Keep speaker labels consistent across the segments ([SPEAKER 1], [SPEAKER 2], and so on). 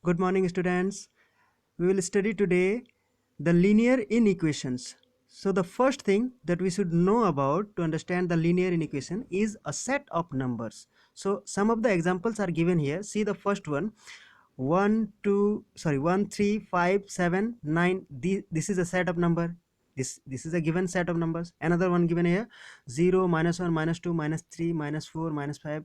[SPEAKER 1] Good morning, students. We will study today the linear inequations. So the first thing that we should know about to understand the linear inequation is a set of numbers. So some of the examples are given here. See the first one. 1 3 5 7 9. This is a set of number. This is a given set of numbers. Another one given here: 0 -1 -2 -3 -4 -5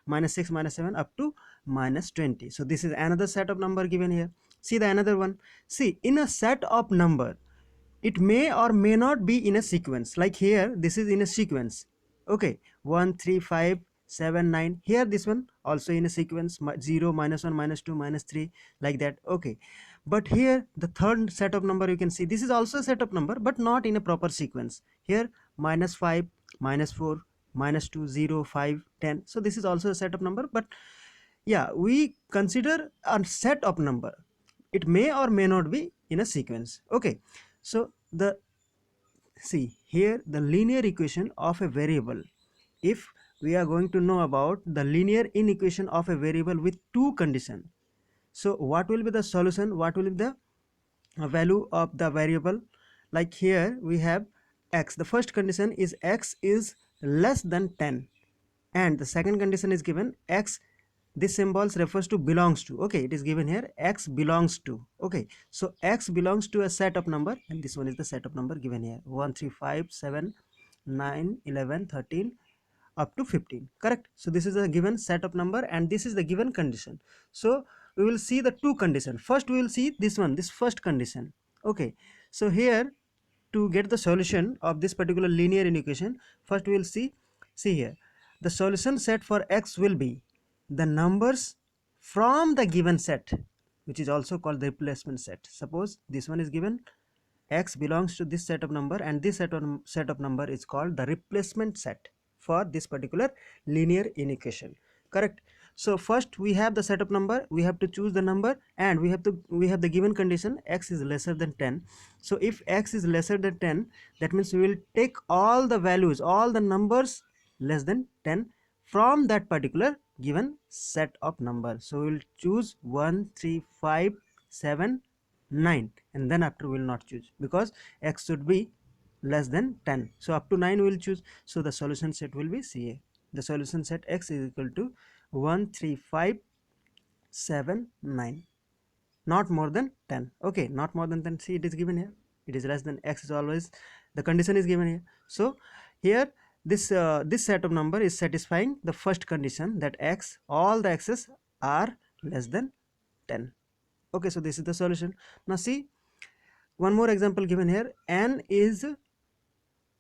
[SPEAKER 1] -6 -7 up to -20. So this is another set of number given here. See the another one. See, in a set of number, it may or may not be in a sequence. Like here, this is in a sequence. Okay, 1 3 5 7 9. Here this one also in a sequence: 0 -1 -2 -3, like that. Okay, but here the third set of number, you can see this is also a set of number but not in a proper sequence. Here -5 -4 -2 0 5 10. So this is also a set of number, but yeah, we consider a set of number. It may or may not be in a sequence. Okay, so the see here the linear equation of a variable. If we are going to know about the linear inequation of a variable with two conditions, so what will be the solution, what will be the value of the variable? Like here we have x. The first condition is x is less than 10, and the second condition is given x, this symbols refers to belongs to. Okay, it is given here x belongs to. Okay, so x belongs to a set of number, and this one is the set of number given here: 1 3 5 7 9 11 13 up to 15. Correct. So this is a given set of number and this is the given condition. So we will see the two conditions. First we will see this one, this first condition. Okay, so here to get the solution of this particular linear inequation, first we will see here the solution set for x will be the numbers from the given set, which is also called the replacement set. Suppose this one is given, x belongs to this set of number, and this set of number is called the replacement set for this particular linear inequation. Correct. So first we have the set of number, we have to choose the number, and we have the given condition x is lesser than 10. So if x is lesser than 10, that means we will take all the values, all the numbers less than 10 from that particular given set of number. So we will choose 1 3 5 7 9, and then after we will not choose because x should be less than 10. So up to 9 we will choose. So the solution set will be CA. The solution set x is equal to 1 3 5 7 9, not more than 10. Okay, not more than 10. See, it is given here, it is less than. X is always, the condition is given here. So here this set of number is satisfying the first condition, that x, all the x's are less than 10. Okay, so this is the solution. Now see, one more example given here. N is,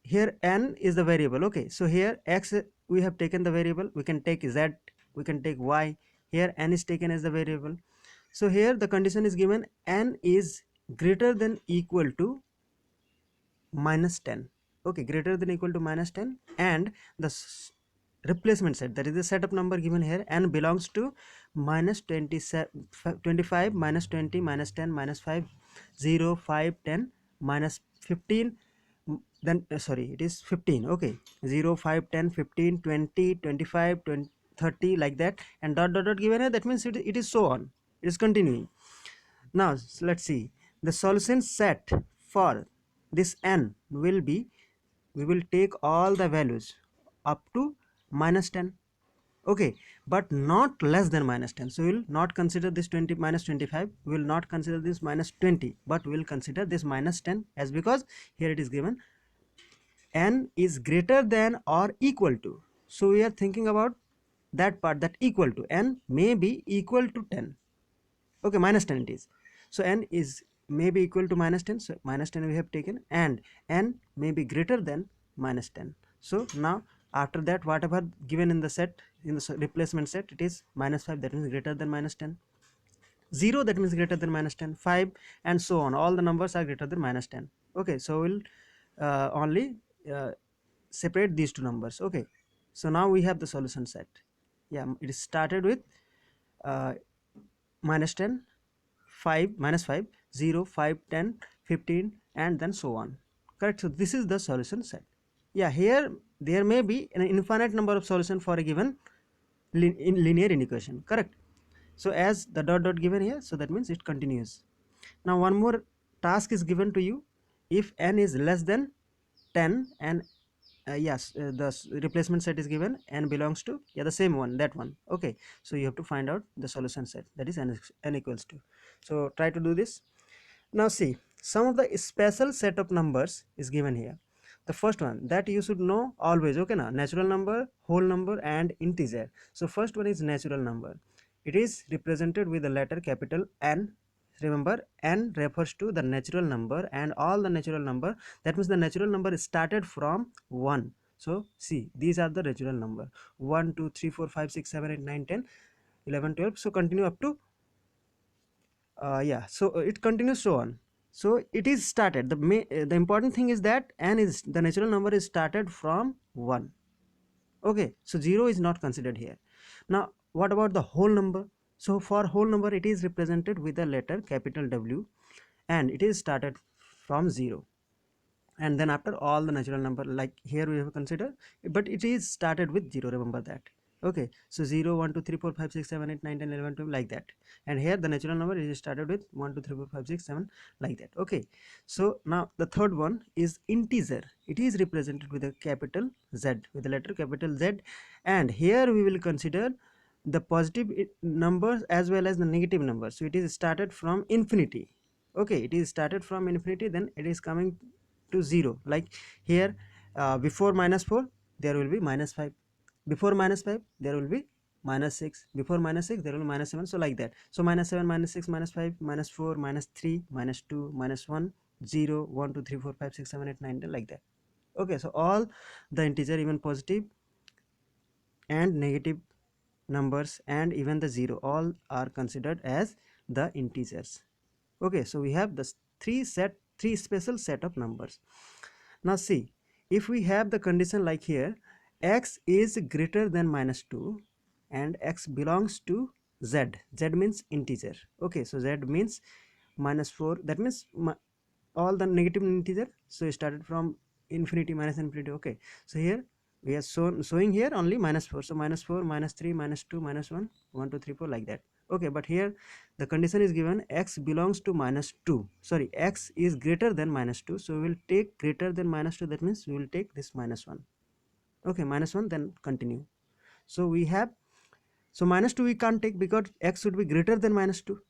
[SPEAKER 1] here n is the variable. Okay, so here x, we have taken the variable, we can take z, we can take y. Here n is taken as the variable. So here the condition is given, n is greater than equal to -10. Okay, greater than equal to -10, and the replacement set, that is the set of number given here, n belongs to -27 25 -20 -10 -5 0 5 10 -15, then sorry, it is 15. Okay, 0 5 10 15 20 25 20 30, like that, and dot dot dot given here. That means it is so on, it is continuing. Now let's see the solution set for this n will be, we will take all the values up to -10. Okay, but not less than -10. So we will not consider this 20 -25, we will not consider this -20, but we will consider this -10, as because here it is given n is greater than or equal to. So we are thinking about that part, that equal to, n may be equal to 10. Okay, -10 it is. So n is may be equal to -10. So -10 we have taken, and n may be greater than -10. So now after that, whatever given in the set, in the replacement set, it is -5, that means greater than -10. 0, that means greater than -10. 5, and so on, all the numbers are greater than -10. Okay, so we'll only separate these two numbers. Okay, so now we have the solution set. Yeah, it is started with -10, 5, -5, 0, 5, 10, 15, and then so on. Correct. So this is the solution set. Yeah, here there may be an infinite number of solution for a given linear inequation. Correct. So as the dot dot given here, so that means it continues. Now one more task is given to you. If n is less than 10 and yes, replacement set is given, n belongs to, yeah, the same one, that one. Okay, so you have to find out the solution set, that is n equals to. So try to do this. Now see, some of the special set of numbers is given here. The first one that you should know always, okay now, natural number, whole number and integer. So first one is natural number. It is represented with the letter capital N. Remember, n refers to the natural number and all the natural number, that means the natural number is started from 1. So see, these are the natural number: 1 2 3 4 5 6 7 8 9 10 11 12. So continue up to yeah, so it continues so on. So it is started, the important thing is that n is the natural number is started from 1. Okay, so 0 is not considered here. Now what about the whole number? So for whole number, it is represented with the letter capital W and it is started from 0, and then after all the natural number, like here we have considered, but it is started with 0, remember that. Okay, so 0 1 2 3 4 5 6 7 8 9 10 11 12, like that. And here the natural number is started with 1 2 3 4 5 6 7, like that. Okay, so now the third one is integer. It is represented with a capital Z, with the letter capital Z, and here we will consider the positive numbers as well as the negative numbers. So it is started from infinity. Okay, it is started from infinity, then it is coming to 0, like here, before -4 there will be -5, before -5 there will be -6, before -6 there will be -7, so like that. So -7 -6 -5 -4 -3 -2 -1 0 1 2 3 4 5 6 7 8 9 10, like that. Okay, so all the integer, even positive and negative numbers and even the 0, all are considered as the integers. Okay, so we have the three special set of numbers. Now see, if we have the condition like here, x is greater than -2 and x belongs to z. Z means integer. Okay, so z means -4, that means all the negative integer. So it started from infinity, minus infinity. Okay, so here we are showing here only -4. So -4 -3 -2 -1 1 2 3 4, like that. Okay, but here the condition is given x belongs to -2, sorry, x is greater than -2, so we will take greater than -2, that means we will take this -1. Okay, -1, then continue. So we have, so -2 we can't take because x should be greater than -2.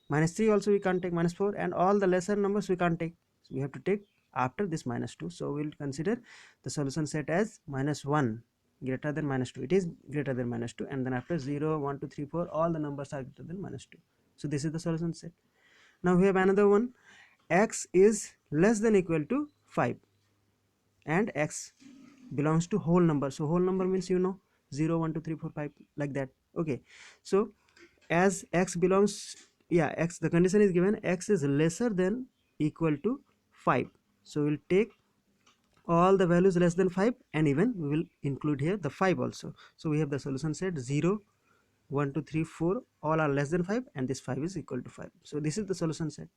[SPEAKER 1] -3 also we can't take, -4, and all the lesser numbers we can't take, so we have to take after this -2. So we will consider the solution set as -1 greater than -2. It is greater than -2, and then after 0 1 2 3 4 all the numbers are greater than -2. So this is the solution set. Now we have another one, x is less than equal to 5 and x belongs to whole number. So whole number means, you know, 0 1 2 3 4 5, like that. Okay, so as x belongs, yeah, x, the condition is given x is lesser than equal to 5, so we'll take all the values less than 5, and even we will include here the 5 also. So we have the solution set 0 1 2 3 4 all are less than 5, and this 5 is equal to 5. So this is the solution set.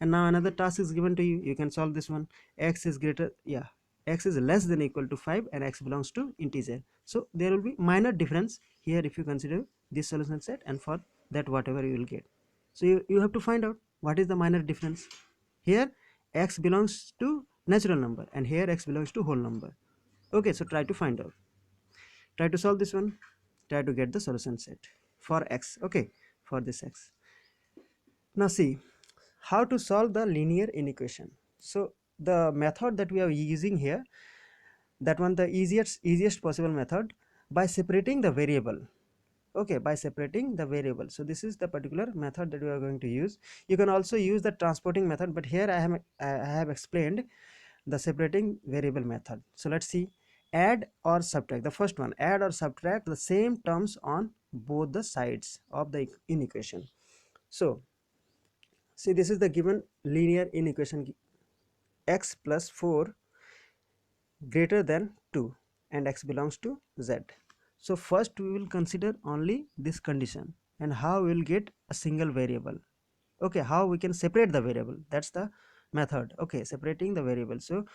[SPEAKER 1] And now another task is given to you, you can solve this one. X is greater, yeah, x is less than equal to 5 and x belongs to integer. So there will be minor difference here if you consider this solution set, and for that whatever you will get. So you have to find out what is the minor difference. Here x belongs to natural number and here x belongs to whole number. Okay, so try to find out, try to solve this one, try to get the solution set for x. Okay, for this x. Now see how to solve the linear inequation. So the method that we are using here, that one, the easiest possible method, by separating the variable. Okay, by separating the variable. So this is the particular method that we are going to use. You can also use the transporting method, but here I have explained the separating variable method. So let's see, add or subtract. The first one, add or subtract the same terms on both the sides of the inequation. So see, this is the given linear inequation, x plus 4 greater than 2 and x belongs to z. So first we will consider only this condition and how we will get a single variable. Okay, how we can separate the variable, that's the method. Okay, separating the variable. So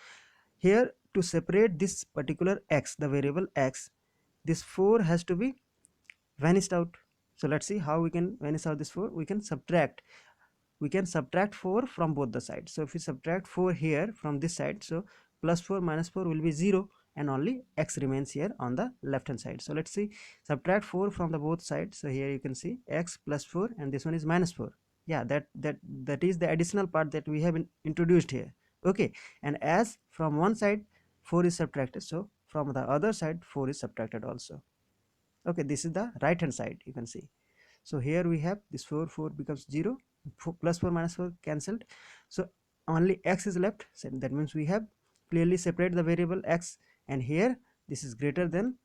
[SPEAKER 1] here, to separate this particular x, the variable x, this 4 has to be vanished out. So let's see how we can vanish out this 4. We can subtract 4 from both the sides. So if we subtract 4 here from this side, so plus 4 minus 4 will be 0, and only x remains here on the left hand side. So let's see, subtract 4 from the both sides. So here you can see x plus 4, and this one is minus 4. Yeah, that is the additional part that we have introduced here. Okay, and as from one side 4 is subtracted, so from the other side 4 is subtracted also. Okay, this is the right hand side, you can see. So here we have this 4 becomes 0, plus 4 minus 4 cancelled, so only x is left. So that means we have clearly separate the variable x, and here this is greater than,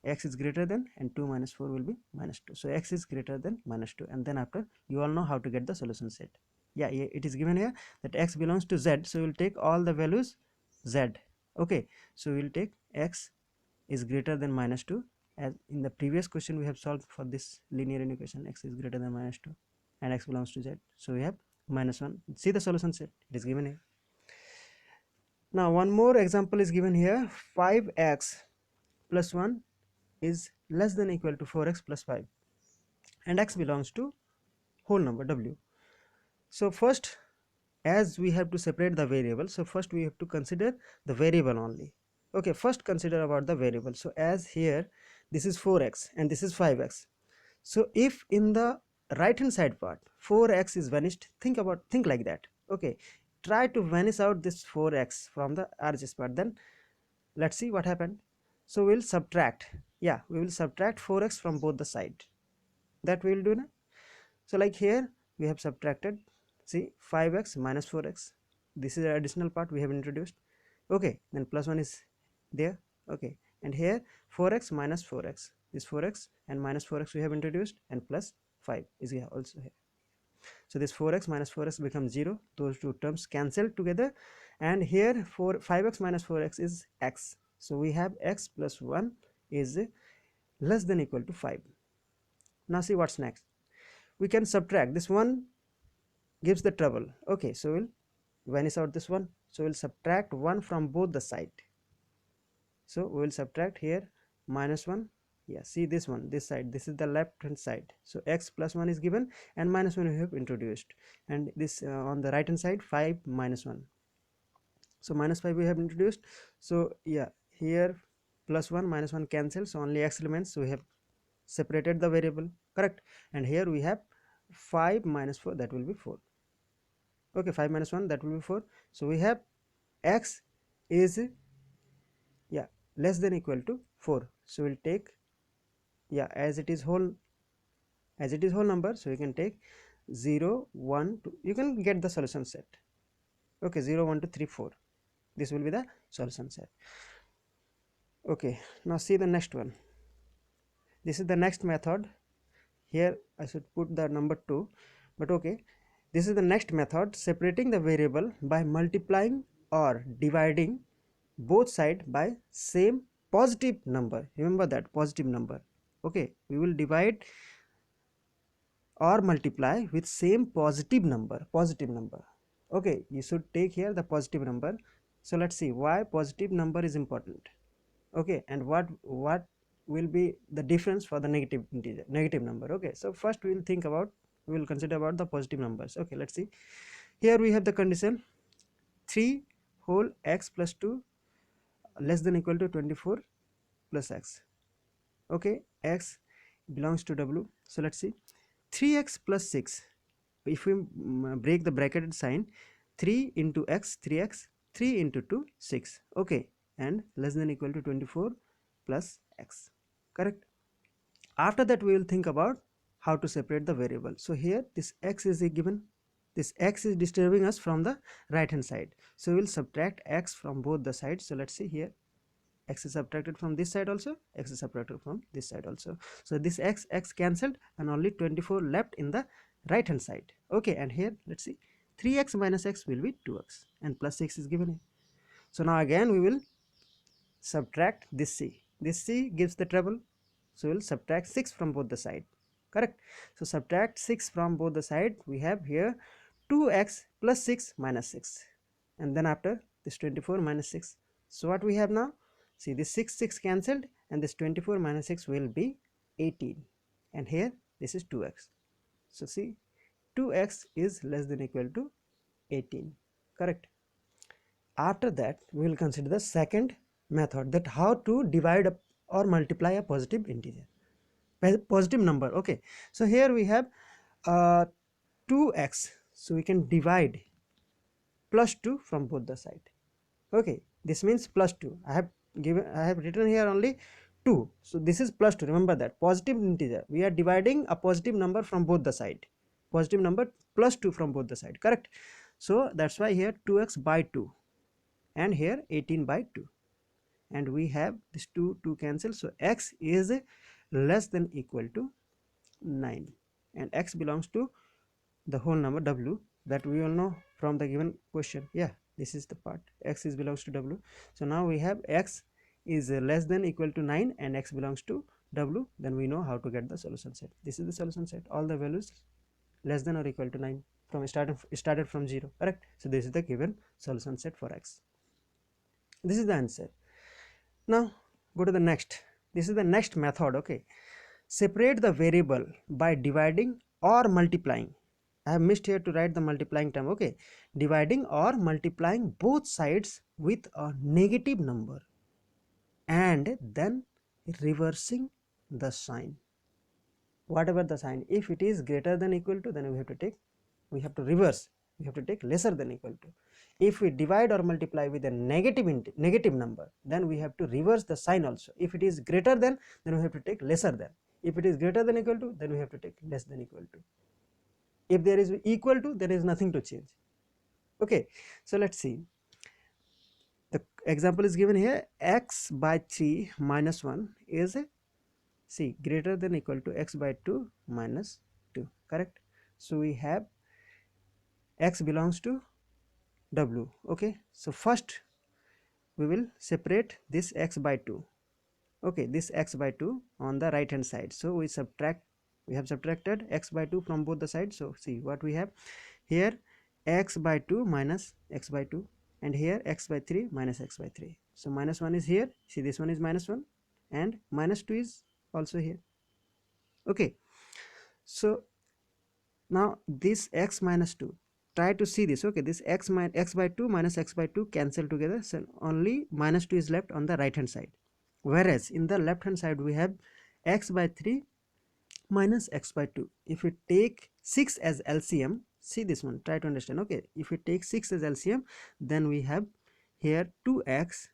[SPEAKER 1] x is greater than, and 2 minus 4 will be minus 2. So x is greater than minus 2, and then after you all know how to get the solution set. Yeah, it is given here that x belongs to z, so we will take all the values z. Okay, so we will take x is greater than minus 2, as in the previous question we have solved for this linear inequation. X is greater than minus 2 and x belongs to z, so we have minus 1. See the solution set, it is given here. Now one more example is given here. 5x plus 1 is less than equal to 4x plus 5, and x belongs to whole number w. So first, as we have to separate the variable, so first we have to consider the variable only. Okay, first consider about the variable. So as here this is 4x and this is 5x, so if in the right hand side part 4x is vanished, think like that. Okay, try to vanish out this 4x from the RHS part, then let's see what happened. So we'll subtract, yeah, we will subtract 4x from both the side. That we will do now. So like here we have subtracted, see, 5x minus 4x, this is the additional part we have introduced. Okay, then plus 1 is there. Okay, and here 4x minus 4x, this 4x and minus 4x we have introduced, and plus 5 is here also here. So this 4x minus 4x becomes 0, those two terms cancel together, and here 5x minus 4x is x. So we have x plus 1 is less than equal to 5. Now see what's next. We can subtract, this 1 gives the trouble. Okay, so we'll vanish out this 1, so we'll subtract 1 from both the side. So we will subtract here minus 1. Yeah, see this one, this side, this is the left hand side, so x plus 1 is given, and minus 1 we have introduced, and this on the right hand side 5 minus 1, so minus 5 we have introduced. So yeah, here plus 1 minus 1 cancels, so only x remains, so we have separated the variable, correct. And here we have 5 minus 4, that will be 4. Okay, 5 minus 1, that will be 4. So we have x is, yeah, less than equal to 4, so we'll take, yeah, as it is whole number, so you can take 0 1 2, you can get the solution set. Okay, 0 1 2 3 4, this will be the solution set. Okay, now see the next one. This is the next method. Here I should put the number 2, but okay, this is the next method, separating the variable by multiplying or dividing both sides by same positive number. Remember that, positive number. Okay, we will divide or multiply with same positive number. Okay, you should take here the positive number. So let's see why positive number is important. Okay, and what will be the difference for the negative integer, negative number. Okay, so first we will consider about the positive numbers. Okay, let's see. Here we have the condition 3 whole x plus 2 less than equal to 24 plus x. Okay, x belongs to w. So let's see, 3x plus 6, if we break the bracketed sign, 3 into x 3x, 3 into 2 6. Okay, and less than equal to 24 plus x, correct. After that we will think about how to separate the variable. So here this x is a given, this x is disturbing us from the right hand side, so we will subtract x from both the sides. So let's see, here x is subtracted from this side also, x is subtracted from this side also, so this x cancelled, and only 24 left in the right hand side. Okay, and here let's see, 3x minus x will be 2x, and plus 6 is given here. So now again we will subtract this c gives the trouble, so we'll subtract 6 from both the side, correct. So subtract 6 from both the side, we have here 2x plus 6 minus 6, and then after this 24 minus 6. So what we have now, see, this 6 cancelled, and this 24 minus 6 will be 18, and here this is 2x. So see, 2x is less than equal to 18, correct. After that we will consider the second method, that how to divide or multiply a positive integer, positive number. Okay, so here we have 2x, so we can divide plus 2 from both the side. Okay, this means plus 2. I have written here only 2, so this is plus 2. Remember that positive integer, we are dividing a positive number from both the side, positive number plus 2 from both the side, correct. So that's why here 2x by 2, and here 18 by 2, and we have this 2 cancel, so x is less than equal to 9, and x belongs to the whole number w, that we all know from the given question. Yeah, this is the part, x is belongs to w. So now we have x is less than equal to 9 and x belongs to w, then we know how to get the solution set. This is the solution set, all the values less than or equal to 9 from started from 0, correct. So this is the given solution set for x. This is the answer. Now go to the next. This is the next method. Okay, separate the variable by dividing or multiplying. I have missed here to write the multiplying term. Okay, dividing or multiplying both sides with a negative number and then reversing the sign. Whatever the sign, if it is greater than equal to, then we have to reverse, we have to take lesser than equal to. If we divide or multiply with a negative number, then we have to reverse the sign also. If it is greater than, then we have to take lesser than. If it is greater than equal to, then we have to take less than equal to. If there is equal to, there is nothing to change. Okay, so let's see. The example is given here, x by 3 minus 1 is see greater than equal to x by 2 minus 2, correct. So we have x belongs to w. Okay, so first we will separate this x by 2. Okay, this x by 2 on the right hand side, so we have subtracted x by 2 from both the sides. So see what we have here, x by 2 minus x by 2, and here x by 3 minus x by 3. So minus 1 is here, see this one is minus 1, and minus 2 is also here. Okay, so now this x minus 2, try to see this. Okay, this x by 2 minus x by 2 cancel together, so only minus 2 is left on the right hand side, whereas in the left hand side we have x by 3 minus x by 2. If we take 6 as LCM, see this one, try to understand. Okay, if we take 6 as LCM, then we have here 2x,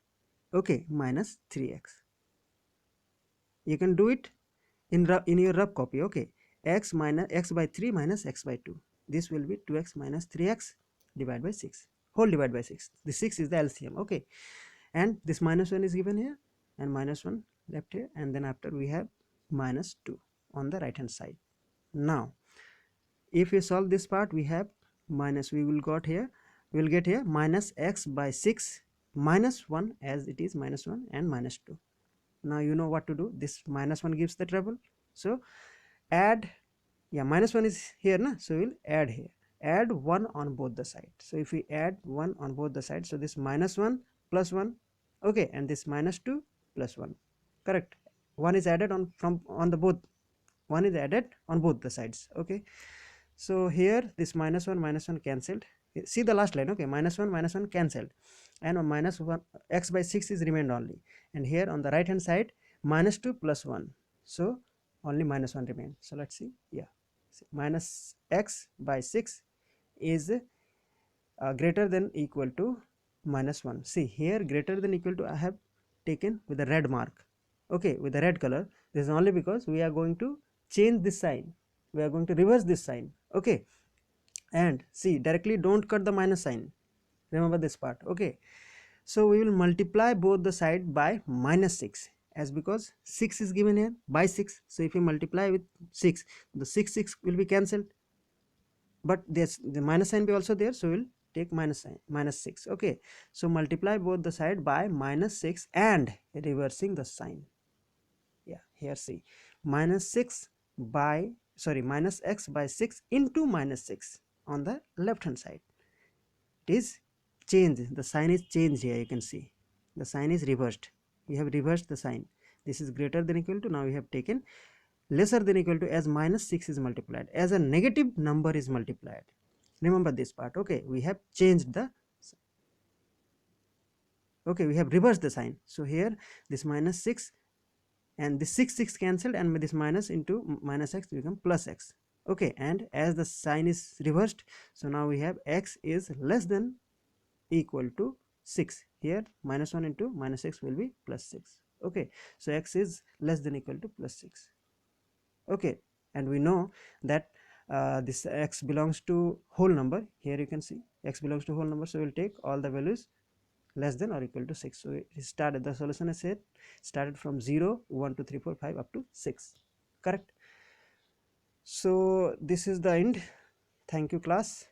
[SPEAKER 1] okay, minus 3x. You can do it in your rough copy. Okay, x by 3 minus x by 2, this will be 2x minus 3x divided by 6, whole divided by 6. The 6 is the LCM. Okay, and this minus 1 is given here and minus 1 left here, and then after we have minus 2 on the right hand side. Now if we solve this part, we have minus, we will get here minus x by 6 minus 1, as it is minus 1 and minus 2. Now you know what to do, this minus 1 gives the trouble, so add, yeah, minus 1 is here na, so we'll add here, add 1 on both the sides. So if we add 1 on both the sides, so this minus 1 plus 1, okay, and this minus 2 plus 1, correct. 1 is added on both, 1 is added on both the sides. Okay, so here this minus 1 cancelled, see the last line. Okay, minus 1 cancelled, and minus 1 x by 6 is remained only, and here on the right hand side minus 2 plus 1, so only minus 1 remained. So let's see, yeah, minus x by 6 is greater than equal to minus 1. See here, greater than equal to I have taken with a red mark, okay, with the red color. This is only because we are going to change this sign, we are going to reverse this sign. Okay, and see, directly don't cut the minus sign, remember this part. Okay, so we will multiply both the side by minus 6, as because 6 is given here by 6. So if we multiply with 6, the 6 will be cancelled, but there's the minus sign be also there, so we'll take minus sign, minus 6. Okay, so multiply both the side by minus 6 and reversing the sign. Yeah, here see, minus 6 by, sorry, minus x by 6 into minus 6 on the left hand side, it is changed, the sign is changed here. You can see the sign is reversed, we have reversed the sign. This is greater than equal to, now we have taken lesser than equal to as minus 6 is multiplied, as a negative number is multiplied. Remember this part. Okay, we have changed the, okay, we have reversed the sign. So here this minus 6 and this 6 cancelled, and this minus into minus x become plus x. Okay, and as the sign is reversed, so now we have x is less than equal to 6. Here minus 1 into minus 6 will be plus 6. Okay, so x is less than equal to plus 6. Okay, and we know that this x belongs to whole number. Here you can see x belongs to whole number, so we'll take all the values less than or equal to 6. So it started, the solution is said started from 0, 1, 2, 3, 4, 5 up to 6. Correct. So this is the end. Thank you, class.